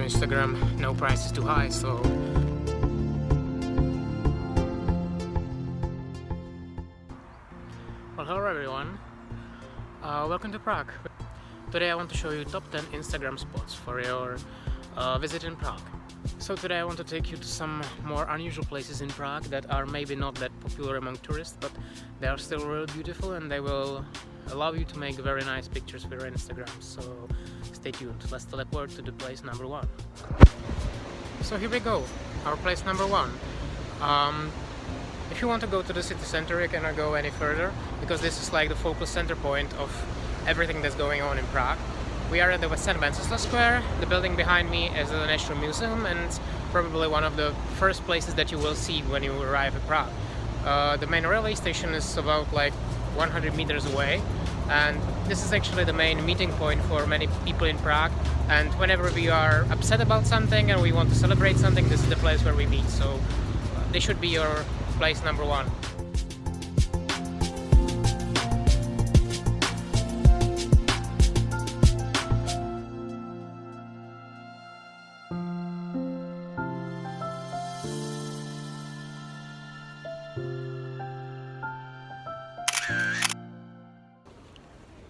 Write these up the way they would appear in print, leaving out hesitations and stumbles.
Instagram, no price is too high, so... Well, hello everyone, welcome to Prague. Today I want to show you top 10 Instagram spots for your visit in Prague. So today I want to take you to some more unusual places in Prague that are maybe not that popular among tourists, but they are still really beautiful and they will allow you to make very nice pictures for your Instagram. So stay tuned, let's teleport to the place number 1. So here we go, our place number 1. If you want to go to the city center, you cannot go any further because this is like the focal center point of everything that's going on in Prague. We are at the St. Wenceslas Square. The building behind me is the National Museum and it's probably one of the first places that you will see when you arrive at Prague. The main railway station is about like 100 meters away, and this is actually the main meeting point for many people in Prague, and whenever we are upset about something and we want to celebrate something, this is the place where we meet. So this should be your place number 1.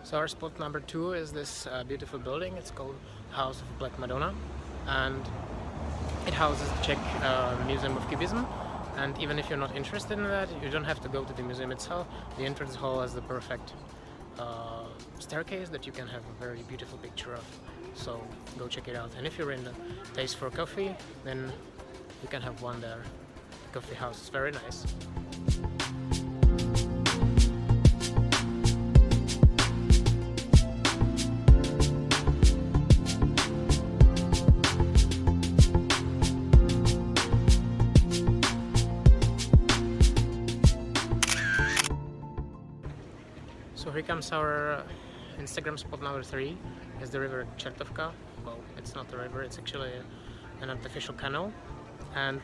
So our spot number 2 is this beautiful building. It's called House of Black Madonna, and it houses the Czech Museum of Cubism. And even if you're not interested in that, you don't have to go to the museum itself. The entrance hall has the perfect staircase that you can have a very beautiful picture of. So go check it out. And if you're in the taste for coffee, then you can have one there. The coffee house is very nice. So here comes our Instagram spot number 3, is the river Čertovka. Well, it's not a river, it's actually an artificial canal, and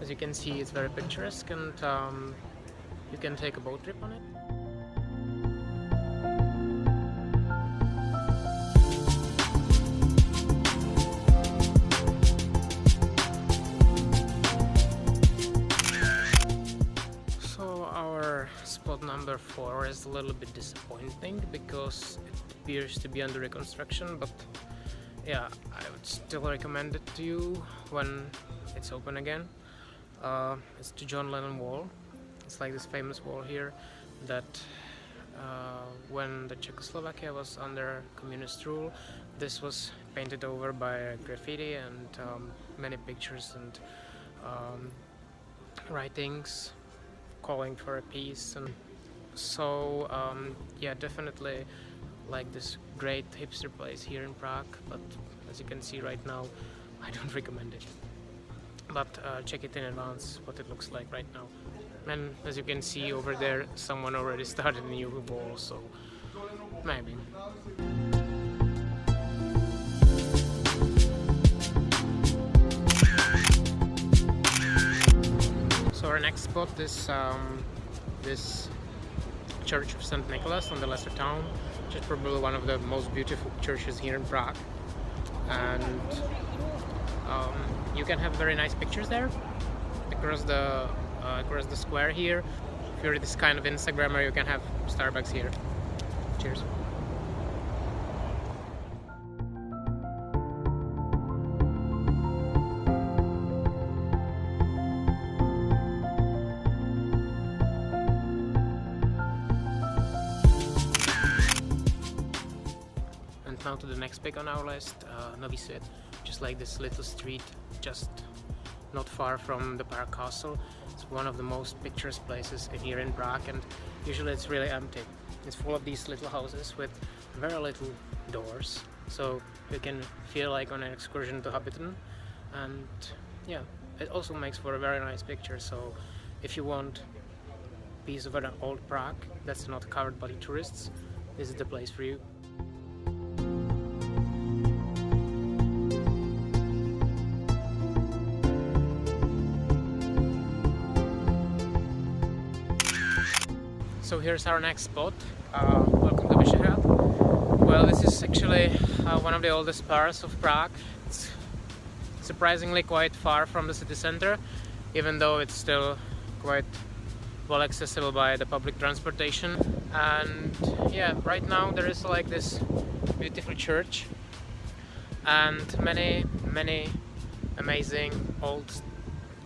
as you can see it's very picturesque, and you can take a boat trip on it. Spot number 4 is a little bit disappointing because it appears to be under reconstruction, but yeah, I would still recommend it to you when it's open again. It's the John Lennon wall. It's like this famous wall here that when the Czechoslovakia was under communist rule, this was painted over by graffiti and many pictures and writings calling for a peace. And so yeah, definitely like this great hipster place here in Prague, but as you can see right now I don't recommend it, but check it in advance what it looks like right now. And as you can see over there, someone already started a new wall, so maybe. So our next spot is this Church of St. Nicholas on the Lesser Town, which is probably one of the most beautiful churches here in Prague. And you can have very nice pictures there across the square here. If you're this kind of Instagrammer, you can have Starbucks here. Cheers. Now to the next pick on our list, Nový Svět, just like this little street just not far from the Park Castle. It's one of the most picturesque places here in Prague, and usually it's really empty. It's full of these little houses with very little doors, so you can feel like on an excursion to Hobbiton. And yeah, it also makes for a very nice picture. So if you want a piece of an old Prague that's not covered by the tourists, this is the place for you. So here's our next spot. Welcome to Vyšehrad. Well, this is actually one of the oldest parts of Prague. It's surprisingly quite far from the city center, even though it's still quite well accessible by the public transportation. And yeah, right now there is like this beautiful church and many amazing old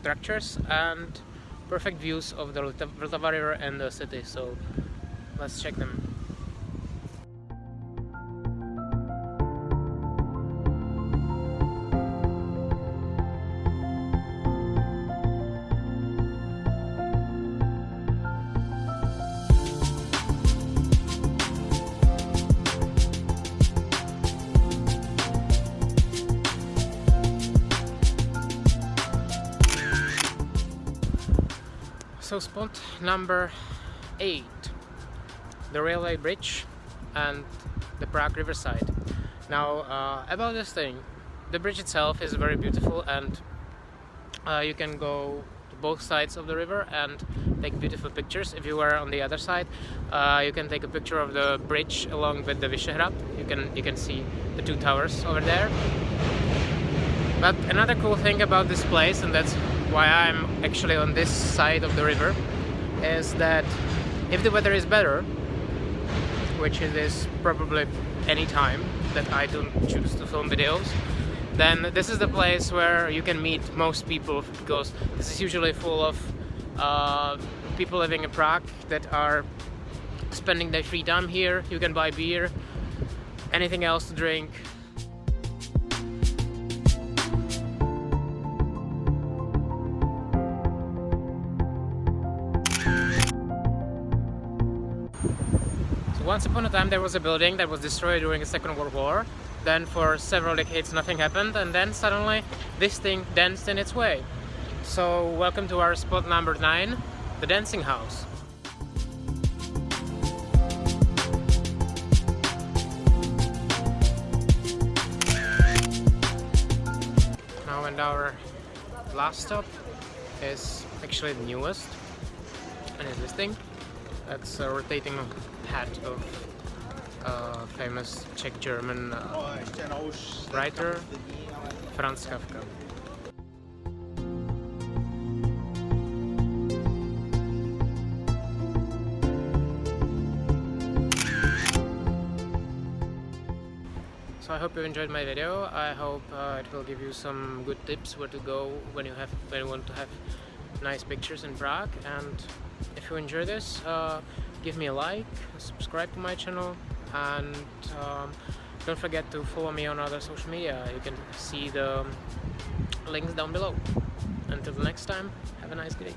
structures and perfect views of the Vltava river and the city, so let's check them. So spot number 8, the railway bridge and the Prague riverside. Now about this thing, the bridge itself is very beautiful, and you can go to both sides of the river and take beautiful pictures. If you were on the other side, you can take a picture of the bridge along with the Vyšehrad. You can see the two towers over there. But another cool thing about this place, and that's why I'm actually on this side of the river, is that if the weather is better, which it is probably any time that I don't choose to film videos, then this is the place where you can meet most people, because this is usually full of people living in Prague that are spending their free time here. You can buy beer, anything else to drink. Once upon a time there was a building that was destroyed during the Second World War. Then for several decades nothing happened, and then suddenly this thing danced in its way. So welcome to our spot number 9, the dancing house. Now, and our last stop is actually the newest, and it's this thing. That's a rotating hat of famous Czech-German writer Franz Kafka. So I hope you enjoyed my video. I hope it will give you some good tips where to go when you want to have nice pictures in Prague. And if you enjoy this, give me a like, subscribe to my channel, and don't forget to follow me on other social media. You can see the links down below. Until the next time, have a nice day.